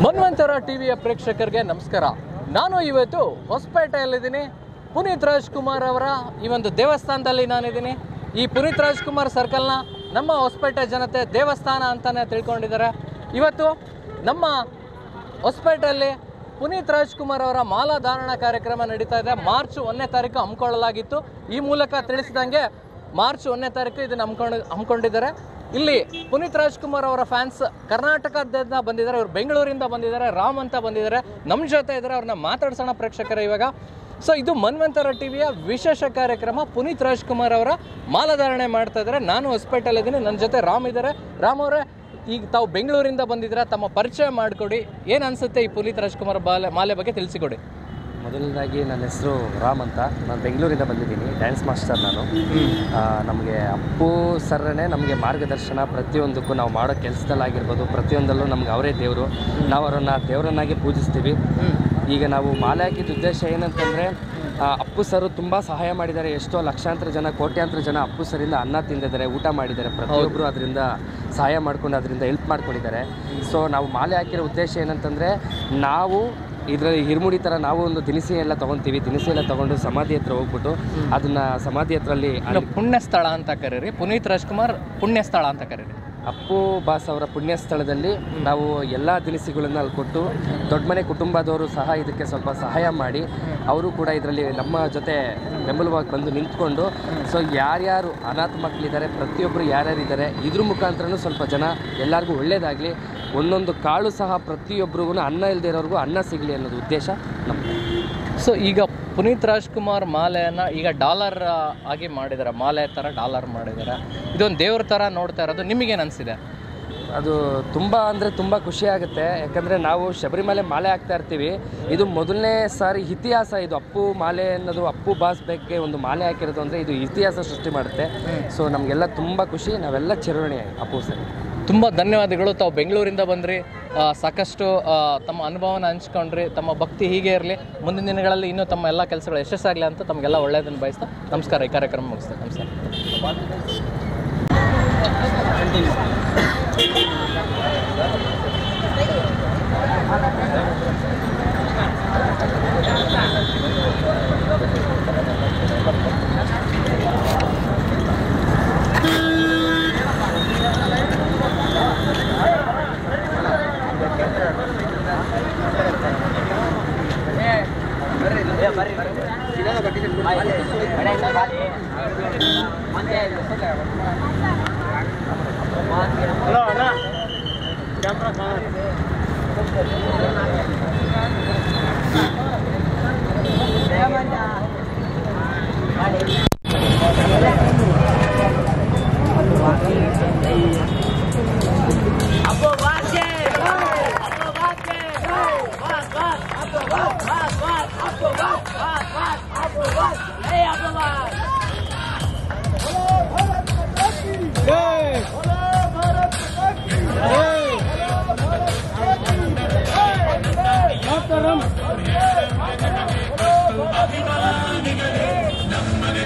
ಮನ್ವಂತರ ಟಿವಿಯ ಪ್ರೇಕ್ಷಕರಿಗೆ ನಮಸ್ಕಾರ. ನಾನು ಇವತ್ತು ಹೊಸಪೇಟೆಯಲ್ಲಿದ್ದೀನಿ. ಪುನೀತ್ ರಾಜ್ಕುಮಾರ್ ಅವರ ಈ ಒಂದು ದೇವಸ್ಥಾನದಲ್ಲಿ ನಾನಿದ್ದೀನಿ. ಈ ಪುನೀತ್ ರಾಜ್ಕುಮಾರ್ ಸರ್ಕಲ್ನ ನಮ್ಮ ಹೊಸಪೇಟೆ ಜನತೆ ದೇವಸ್ಥಾನ ಅಂತಲೇ ತಿಳ್ಕೊಂಡಿದ್ದಾರೆ. ಇವತ್ತು ನಮ್ಮ ಹೊಸಪೇಟೆಯಲ್ಲಿ ಪುನೀತ್ ರಾಜ್ಕುಮಾರ್ ಅವರ ಮಾಲಾಧಾರಣ ಕಾರ್ಯಕ್ರಮ ನಡೀತಾ ಇದೆ. ಮಾರ್ಚ್ 1ನೇ ತಾರೀಕು ಹಮ್ಮಿಕೊಳ್ಳಲಾಗಿತ್ತು. ಈ ಮೂಲಕ ತಿಳಿಸಿದಂಗೆ ಮಾರ್ಚ್ 1ನೇ ತಾರೀಕು ಇದನ್ನು ಹಮ್ಮಿಕೊಂಡಿದ್ದಾರೆ. ಇಲ್ಲಿ ಪುನೀತ್ ರಾಜ್ಕುಮಾರ್ ಅವರ ಫ್ಯಾನ್ಸ್ ಕರ್ನಾಟಕದಿಂದ ಬಂದಿದ್ದಾರೆ, ಇವರು ಬೆಂಗಳೂರಿಂದ ಬಂದಿದ್ದಾರೆ, ರಾಮ್ ಅಂತ ಬಂದಿದ್ದಾರೆ, ನಮ್ಮ ಜೊತೆ ಇದ್ದಾರೆ. ಅವ್ರನ್ನ ಮಾತಾಡ್ಸೋಣ ಪ್ರೇಕ್ಷಕರ ಇವಾಗ. ಸೊ ಇದು ಮನ್ವಂತರ ಟಿವಿಯ ವಿಶೇಷ ಕಾರ್ಯಕ್ರಮ. ಪುನೀತ್ ರಾಜ್ಕುಮಾರ್ ಅವರ ಮಾಲಾಧಾರಣೆ ಮಾಡ್ತಾ ಇದ್ದಾರೆ. ನಾನು ಹೊಸಪೇಟೆಯಲ್ಲಿದ್ದೀನಿ, ನನ್ನ ಜೊತೆ ರಾಮ್ ಇದ್ದಾರೆ. ರಾಮ್ ಅವರೇ, ಈಗ ತಾವು ಬೆಂಗಳೂರಿಂದ ಬಂದಿದ್ದೀರಾ, ತಮ್ಮ ಪರಿಚಯ ಮಾಡಿಕೊಡಿ. ಏನು ಅನಿಸುತ್ತೆ ಈ ಪುನೀತ್ ರಾಜ್ಕುಮಾರ್ ಮಾಲೆ ಬಗ್ಗೆ ತಿಳಿಸಿಕೊಡಿ. ಮೊದಲನೇದಾಗಿ ನನ್ನ ಹೆಸರು ರಾಮ್ ಅಂತ, ನಾನು ಬೆಂಗಳೂರಿಂದ ಬಂದಿದ್ದೀನಿ. ಡ್ಯಾನ್ಸ್ ಮಾಸ್ಟರ್ ನಾನು. ನಮಗೆ ಅಪ್ಪು ಸರ್ರೇ ನಮಗೆ ಮಾರ್ಗದರ್ಶನ. ಪ್ರತಿಯೊಂದಕ್ಕೂ ನಾವು ಮಾಡೋ ಕೆಲಸದಲ್ಲಾಗಿರ್ಬೋದು, ಪ್ರತಿಯೊಂದಲ್ಲೂ ನಮ್ಗೆ ಅವರೇ ದೇವರು. ನಾವು ಅವರನ್ನು ದೇವರನ್ನಾಗಿ ಪೂಜಿಸ್ತೀವಿ. ಈಗ ನಾವು ಮಾಲೆ ಹಾಕಿದ ಉದ್ದೇಶ ಏನಂತಂದರೆ, ಅಪ್ಪು ಸರು ತುಂಬ ಸಹಾಯ ಮಾಡಿದ್ದಾರೆ. ಎಷ್ಟೋ ಲಕ್ಷಾಂತರ ಜನ, ಕೋಟ್ಯಾಂತರ ಜನ ಅಪ್ಪು ಸರಿಂದ ಅನ್ನ ತಿಂದಿದ್ದಾರೆ, ಊಟ ಮಾಡಿದ್ದಾರೆ. ಪ್ರತಿಯೊಬ್ಬರು ಅದರಿಂದ ಸಹಾಯ ಮಾಡ್ಕೊಂಡು ಅದರಿಂದ ಹೆಲ್ಪ್ ಮಾಡ್ಕೊಂಡಿದ್ದಾರೆ. ಸೊ ನಾವು ಮಾಲೆ ಹಾಕಿರೋ ಉದ್ದೇಶ ಏನಂತಂದರೆ, ನಾವು ಇದರಲ್ಲಿ ಹಿರ್ಮುಡಿ ಥರ ನಾವು ಒಂದು ದಿನಸಿ ಎಲ್ಲ ತೊಗೊತೀವಿ. ದಿನಸಿ ಎಲ್ಲ ತೊಗೊಂಡು ಸಮಾಧಿ ಹತ್ರ ಹೋಗ್ಬಿಟ್ಟು ಅದನ್ನು ಸಮಾಧಿ ಹತ್ರಲ್ಲಿ ಪುಣ್ಯ ಸ್ಥಳ ಅಂತ ಕರೀರಿ. ಪುನೀತ್ ರಾಜ್ಕುಮಾರ್ ಪುಣ್ಯ ಸ್ಥಳ ಅಂತ ಕರೀರಿ. ಅಪ್ಪು ಬಾಸ್ ಅವರ ಪುಣ್ಯ ಸ್ಥಳದಲ್ಲಿ ನಾವು ಎಲ್ಲ ದಿನಸಿಗಳನ್ನು ಅಲ್ಲಿ ಕೊಟ್ಟು, ದೊಡ್ಡ ಮನೆ ಕುಟುಂಬದವರು ಸಹ ಇದಕ್ಕೆ ಸ್ವಲ್ಪ ಸಹಾಯ ಮಾಡಿ, ಅವರು ಕೂಡ ಇದರಲ್ಲಿ ನಮ್ಮ ಜೊತೆ ಬೆಂಬಲವಾಗಿ ಬಂದು ನಿಂತ್ಕೊಂಡು, ಸೊ ಯಾರ್ಯಾರು ಅನಾಥ ಮಕ್ಕಳಿದ್ದಾರೆ, ಪ್ರತಿಯೊಬ್ಬರು ಯಾರ್ಯಾರಿದ್ದಾರೆ, ಇದ್ರ ಮುಖಾಂತರನೂ ಸ್ವಲ್ಪ ಜನ ಎಲ್ಲರಿಗೂ ಒಳ್ಳೆಯದಾಗಲಿ, ಒಂದೊಂದು ಕಾಳು ಸಹ ಪ್ರತಿಯೊಬ್ಬರಿಗೂ ಅನ್ನ ಇಲ್ಲದೆ ಇರೋರಿಗೂ ಅನ್ನ ಸಿಗಲಿ ಅನ್ನೋದು ಉದ್ದೇಶ ನಮ್ಮದು. ಸೊ ಈಗ ಪುನೀತ್ ರಾಜ್ಕುಮಾರ್ ಮಾಲೆಯನ್ನು ಈಗ ಡಾಲರ್ ಆಗಿ ಮಾಡಿದ್ದಾರೆ, ಮಾಲೆ ಥರ ಡಾಲರ್ ಮಾಡಿದ್ದಾರೆ. ಇದೊಂದು ದೇವ್ರ ಥರ ನೋಡ್ತಾ ಇರೋದು ನಿಮಗೇನು ಅನಿಸಿದೆ? ಅದು ತುಂಬ ಅಂದರೆ ತುಂಬ ಖುಷಿಯಾಗುತ್ತೆ. ಯಾಕಂದರೆ ನಾವು ಶಬರಿಮಲೆ ಮಾಲೆ ಹಾಕ್ತಾ ಇರ್ತೀವಿ. ಇದು ಮೊದಲನೇ ಸಾರಿ ಇತಿಹಾಸ. ಇದು ಅಪ್ಪು ಮಾಲೆ ಅನ್ನೋದು, ಅಪ್ಪು ಬಾಸ್ ಬಗ್ಗೆ ಒಂದು ಮಾಲೆ ಹಾಕಿರೋದು ಅಂದರೆ ಇದು ಇತಿಹಾಸ ಸೃಷ್ಟಿ ಮಾಡುತ್ತೆ. ಸೊ ನಮಗೆಲ್ಲ ತುಂಬ ಖುಷಿ. ನಾವೆಲ್ಲ ಚಿರಋಣಿ ಅಪ್ಪು ಸರ್. ತುಂಬ ಧನ್ಯವಾದಗಳು. ತಾವು ಬೆಂಗಳೂರಿಂದ ಬಂದ್ರಿ, ಸಾಕಷ್ಟು ತಮ್ಮ ಅನುಭವನ ಹಂಚ್ಕೊಂಡ್ರಿ. ತಮ್ಮ ಭಕ್ತಿ ಹೀಗೆ ಇರಲಿ, ಮುಂದಿನ ದಿನಗಳಲ್ಲಿ ಇನ್ನೂ ತಮ್ಮ ಎಲ್ಲ ಕೆಲಸಗಳು ಯಶಸ್ಸಾಗಲಿ ಅಂತ ತಮಗೆಲ್ಲ ಒಳ್ಳೆಯದನ್ನು ಬಯಸ್ತಾ ನಮಸ್ಕಾರ. ಈ ಕಾರ್ಯಕ್ರಮ ಮುಗಿಸ್ತೇನೆ. ನಮಸ್ಕಾರ. ಹಲೋ ಅಣ್ಣ, ಕ್ಯಾಮ್ರಾ ಅಭಿಮಾನಿಗಳೇ, ನಮ್ಮನೆ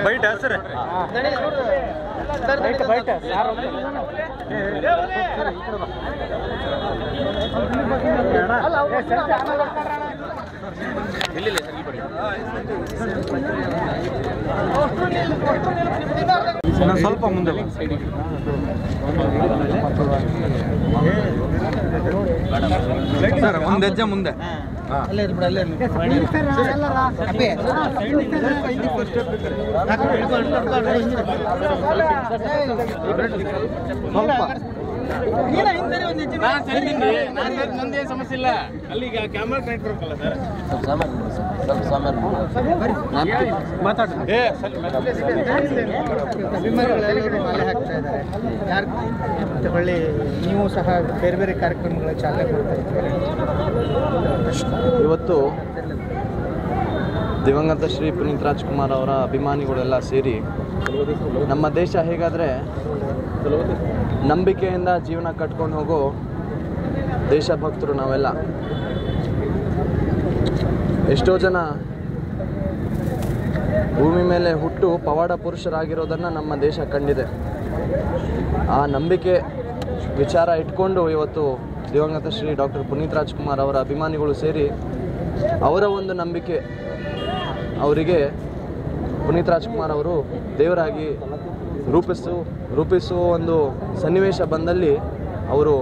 ಬೈಟ್ ಸರ್ ಬೈಟ್ ಸ್ವಲ್ಪ ಮುಂದೆ ಸರ್ ಒಂದು ಹೆಜ್ಜೆ ಮುಂದೆ ಸಮಸ್ಯೆ ಇಲ್ಲ ಅಲ್ಲಿ ಈಗ ಕ್ಯಾಮ್ರಾ ಕನೆಕ್ಟ್ ಬರಬೇಕಲ್ಲ ಸರ್ ಅಭಿಮಾನಿಗಳೆಲ್ಲರೂ ಮಾಲೆ ಹಾಕ್ತಾ ಇದ್ದಾರೆ. ಯಾರು ಮತ್ತು ಹೊಳ್ಳಿ ನೀವು ಸಹ ಬೇರೆ ಬೇರೆ ಕಾರ್ಯಕ್ರಮಗಳ ಚಾಲನೆ ಕೊಡ್ತಾ ಇದ್ದೀರಿ. ಇವತ್ತು ದಿವಂಗತ ಶ್ರೀ ಪುನೀತ್ ರಾಜ್ಕುಮಾರ್ ಅವರ ಅಭಿಮಾನಿಗಳೆಲ್ಲ ಸೇರಿ ನಮ್ಮ ದೇಶ ಹೇಗಾದರೆ ನಂಬಿಕೆಯಿಂದ ಜೀವನ ಕಟ್ಕೊಂಡು ಹೋಗೋ ದೇಶಭಕ್ತರು ನಾವೆಲ್ಲ. ಎಷ್ಟೋ ಜನ ಭೂಮಿ ಮೇಲೆ ಹುಟ್ಟು ಪವಾಡ ಪುರುಷರಾಗಿರೋದನ್ನು ನಮ್ಮ ದೇಶ ಕಂಡಿದೆ. ಆ ನಂಬಿಕೆ ವಿಚಾರ ಇಟ್ಕೊಂಡು ಇವತ್ತು ದಿವಂಗತ ಶ್ರೀ ಡಾಕ್ಟರ್ ಪುನೀತ್ ರಾಜ್ಕುಮಾರ್ ಅವರ ಅಭಿಮಾನಿಗಳು ಸೇರಿ ಅವರ ಒಂದು ನಂಬಿಕೆ ಅವರಿಗೆ ಪುನೀತ್ ರಾಜ್ಕುಮಾರ್ ಅವರು ದೇವರಾಗಿ ರೂಪಿಸುವ ಒಂದು ಸನ್ನಿವೇಶ ಬಂದಲ್ಲಿ ಅವರು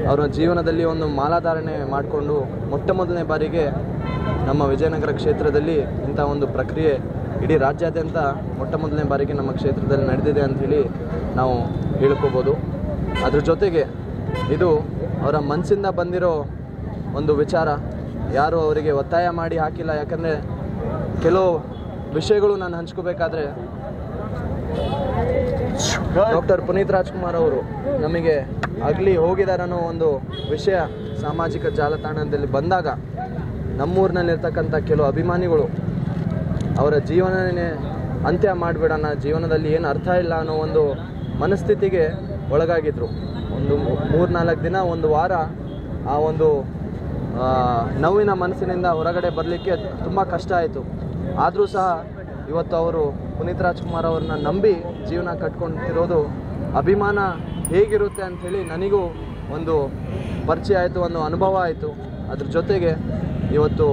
ಅವರ ಜೀವನದಲ್ಲಿ ಒಂದು ಮಾಲಾಧಾರಣೆ ಮಾಡಿಕೊಂಡು ಮೊಟ್ಟ ಮೊದಲನೇ ಬಾರಿಗೆ ನಮ್ಮ ವಿಜಯನಗರ ಕ್ಷೇತ್ರದಲ್ಲಿ ಇಂಥ ಒಂದು ಪ್ರಕ್ರಿಯೆ ಇಡೀ ರಾಜ್ಯಾದ್ಯಂತ ಮೊಟ್ಟ ಮೊದಲನೇ ಬಾರಿಗೆ ನಮ್ಮ ಕ್ಷೇತ್ರದಲ್ಲಿ ನಡೆದಿದೆ ಅಂಥೇಳಿ ನಾವು ಹೇಳ್ಕೋಬೋದು. ಅದ್ರ ಜೊತೆಗೆ ಇದು ಅವರ ಮನಸ್ಸಿಂದ ಬಂದಿರೋ ಒಂದು ವಿಚಾರ, ಯಾರು ಅವರಿಗೆ ಒತ್ತಾಯ ಮಾಡಿ ಹಾಕಿಲ್ಲ. ಯಾಕಂದರೆ ಕೆಲವು ವಿಷಯಗಳು ನಾನು ಹಂಚ್ಕೋಬೇಕಾದ್ರೆ ಡಾಕ್ಟರ್ ಪುನೀತ್ ರಾಜ್ಕುಮಾರ್ ಅವರು ನಮಗೆ ಆಗಲಿ ಹೋಗಿದಾರನ್ನೋ ಒಂದು ವಿಷಯ ಸಾಮಾಜಿಕ ಜಾಲತಾಣದಲ್ಲಿ ಬಂದಾಗ ನಮ್ಮೂರಿನಲ್ಲಿರ್ತಕ್ಕಂಥ ಕೆಲವು ಅಭಿಮಾನಿಗಳು ಅವರ ಜೀವನನೇ ಅಂತ್ಯ ಮಾಡಿಬಿಡೋಣ, ಜೀವನದಲ್ಲಿ ಏನು ಅರ್ಥ ಇಲ್ಲ ಅನ್ನೋ ಒಂದು ಮನಸ್ಥಿತಿಗೆ ಒಳಗಾಗಿದ್ದರು. ಒಂದು 3-4 ದಿನ, ಒಂದು ವಾರ ಆ ಒಂದು ನೋವಿನ ಮನಸ್ಸಿನಿಂದ ಹೊರಗಡೆ ಬರಲಿಕ್ಕೆ ತುಂಬ ಕಷ್ಟ ಆಯಿತು. ಆದರೂ ಸಹ ಇವತ್ತು ಅವರು ಪುನೀತ್ ರಾಜ್ಕುಮಾರ್ ಅವ್ರನ್ನ ನಂಬಿ ಜೀವನ ಕಟ್ಕೊಂಡಿರೋದು ಅಭಿಮಾನ ಹೇಗಿರುತ್ತೆ ಅಂಥೇಳಿ ನನಗೂ ಒಂದು ಪರಿಚಯ ಆಯಿತು, ಒಂದು ಅನುಭವ ಆಯಿತು. ಅದ್ರ ಜೊತೆಗೆ ಇವತ್ತು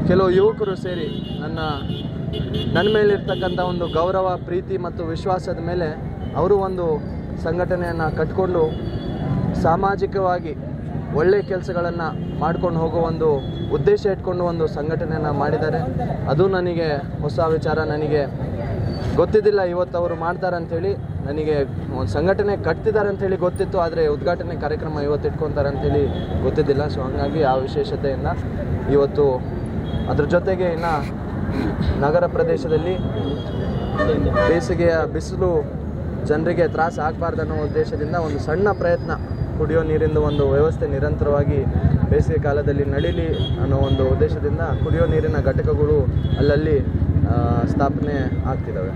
ಕೆಲವು ಯುವಕರು ಸೇರಿ ನನ್ನ ಮೇಲಿರ್ತಕ್ಕಂಥ ಒಂದು ಗೌರವ, ಪ್ರೀತಿ ಮತ್ತು ವಿಶ್ವಾಸದ ಮೇಲೆ ಅವರು ಒಂದು ಸಂಘಟನೆಯನ್ನು ಕಟ್ಕೊಂಡು ಸಾಮಾಜಿಕವಾಗಿ ಒಳ್ಳೆಯ ಕೆಲಸಗಳನ್ನು ಮಾಡ್ಕೊಂಡು ಹೋಗೋ ಒಂದು ಉದ್ದೇಶ ಇಟ್ಕೊಂಡು ಒಂದು ಸಂಘಟನೆಯನ್ನು ಮಾಡಿದ್ದಾರೆ. ಅದು ನನಗೆ ಹೊಸ ವಿಚಾರ, ನನಗೆ ಗೊತ್ತಿದ್ದಿಲ್ಲ ಇವತ್ತು ಅವರು ಮಾಡ್ತಾರೆ ಅಂಥೇಳಿ. ನನಗೆ ಒಂದು ಸಂಘಟನೆ ಕಟ್ತಿದ್ದಾರೆ ಅಂಥೇಳಿ ಗೊತ್ತಿತ್ತು, ಆದರೆ ಉದ್ಘಾಟನೆ ಕಾರ್ಯಕ್ರಮ ಇವತ್ತು ಇಟ್ಕೊತಾರೆ ಅಂಥೇಳಿ ಗೊತ್ತಿದ್ದಿಲ್ಲ. ಸೊ ಹಾಗಾಗಿ ಆ ವಿಶೇಷತೆಯಿಂದ ಇವತ್ತು ಅದ್ರ ಜೊತೆಗೆ ಇನ್ನು ನಗರ ಪ್ರದೇಶದಲ್ಲಿ ಬೇಸಿಗೆಯ ಬಿಸಿಲು ಜನರಿಗೆ ತ್ರಾಸ ಆಗಬಾರ್ದು ಅನ್ನೋ ಉದ್ದೇಶದಿಂದ ಒಂದು ಸಣ್ಣ ಪ್ರಯತ್ನ, ಕುಡಿಯೋ ನೀರಿಂದ ಒಂದು ವ್ಯವಸ್ಥೆ ನಿರಂತರವಾಗಿ ಬೇಸಿಗೆ ಕಾಲದಲ್ಲಿ ನಡೀಲಿ ಅನ್ನೋ ಒಂದು ಉದ್ದೇಶದಿಂದ ಕುಡಿಯೋ ನೀರಿನ ಘಟಕಗಳು ಅಲ್ಲಲ್ಲಿ ಸ್ಥಾಪನೆ ಆಗ್ತಿದ್ದಾವೆ.